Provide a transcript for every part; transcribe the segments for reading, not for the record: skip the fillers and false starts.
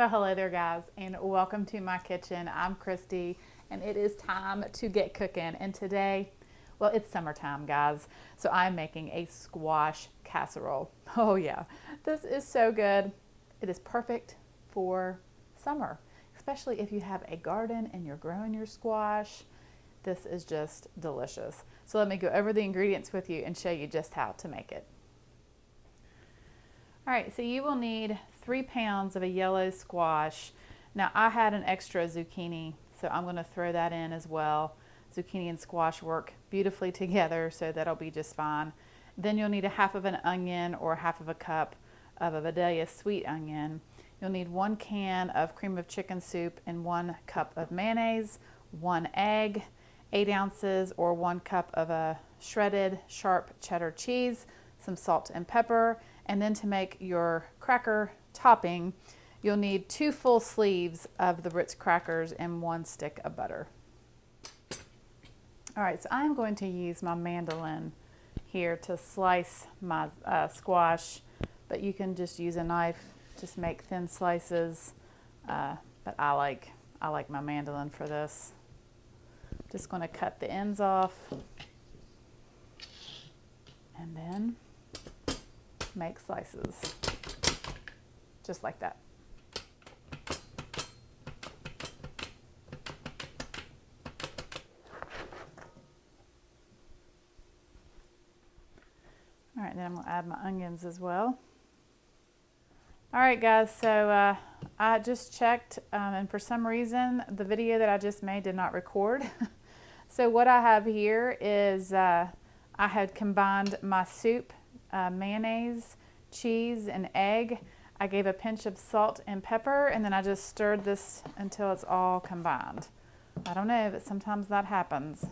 Well, hello there guys, and welcome to my kitchen. I'm Christy, and it is time to get cooking. And today, well, it's summertime guys, so I'm making a squash casserole. Oh yeah, this is so good. It is perfect for summer, especially if you have a garden and you're growing your squash. This is just delicious. So let me go over the ingredients with you and show you just how to make it. All right, so you will need 3 pounds of a yellow squash. Now I had an extra zucchini, so I'm going to throw that in as well. Zucchini and squash work beautifully together, so that'll be just fine. Then you'll need a half of an onion or half of a cup of a Vidalia sweet onion. You'll need 1 can of cream of chicken soup and 1 cup of mayonnaise, 1 egg, 8 ounces or 1 cup of a shredded sharp cheddar cheese, some salt and pepper. And then to make your cracker topping, you'll need 2 full sleeves of the Ritz crackers and 1 stick of butter. All right, so I'm going to use my mandolin here to slice my squash, but you can just use a knife, just make thin slices. But I like my mandolin for this. Just going to cut the ends off and then make slices just like that. All right, then I'm going to add my onions as well. All right guys, so I just checked and for some reason the video that I just made did not record. So what I have here is I had combined my soup, mayonnaise, cheese, and egg. I gave a pinch of salt and pepper, and then I just stirred this until it's all combined. I don't know, but sometimes that happens.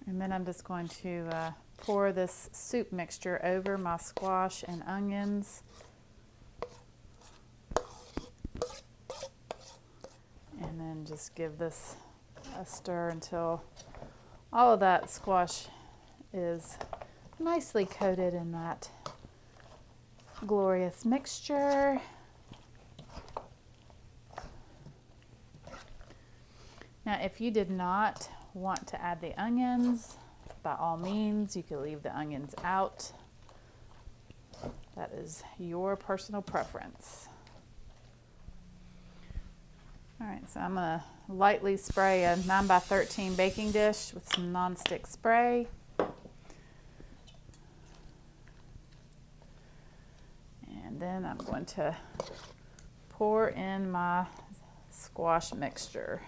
And then I'm just going to pour this soup mixture over my squash and onions. And then just give this a stir until all of that squash is nicely coated in that glorious mixture. Now, if you did not want to add the onions, by all means, you could leave the onions out. That is your personal preference. All right, so I'm going to lightly spray a 9x13 baking dish with some nonstick spray. And then I'm going to pour in my squash mixture.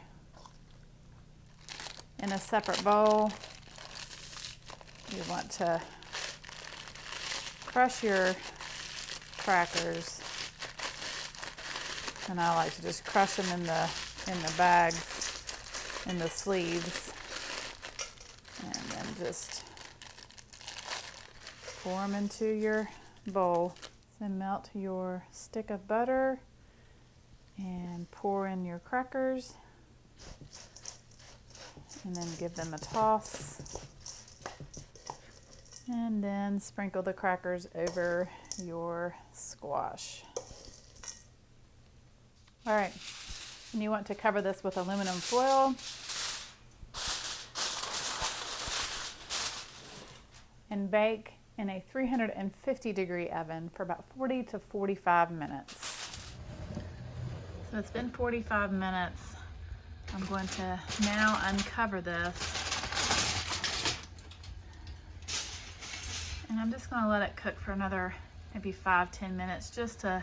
In a separate bowl, you want to crush your crackers. And I like to just crush them in the bags, in the sleeves, and then just pour them into your bowl. Then melt your stick of butter and pour in your crackers, and then give them a toss, and then sprinkle the crackers over your squash. All right, and you want to cover this with aluminum foil and bake in a 350-degree oven for about 40 to 45 minutes. So it's been 45 minutes. I'm going to now uncover this. And I'm just going to let it cook for another maybe 5-10 minutes just to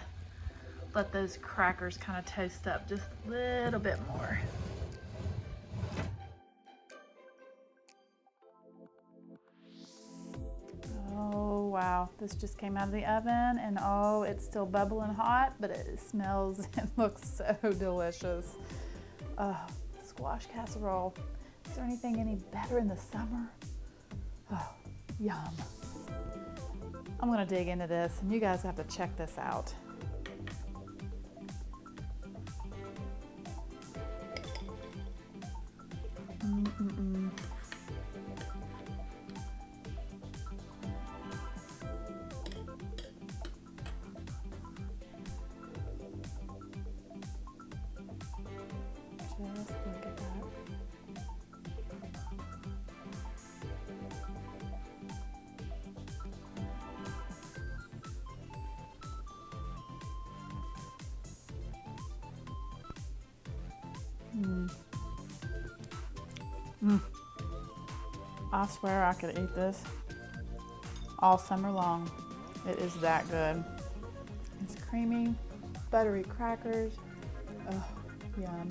let those crackers kind of toast up just a little bit more. Oh wow, this just came out of the oven, and oh, it's still bubbling hot, but it smells and looks so delicious. Squash casserole. Is there anything any better in the summer? Oh, yum. I'm gonna dig into this, and you guys have to check this out. I swear I could eat this all summer long. It is that good. It's creamy, buttery crackers. Oh, yum.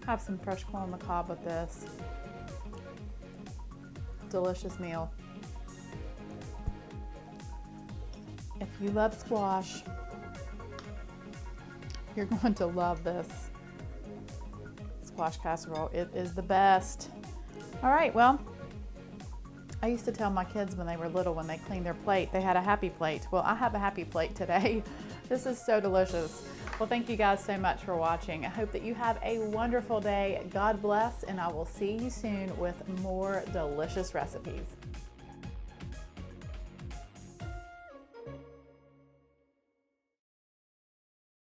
Have some fresh corn on the cob with this. Delicious meal. If you love squash, you're going to love this squash casserole. It is the best. All right, well, I used to tell my kids when they were little, when they cleaned their plate, they had a happy plate. Well, I have a happy plate today. This is so delicious. Well, thank you guys so much for watching. I hope that you have a wonderful day. God bless, and I will see you soon with more delicious recipes.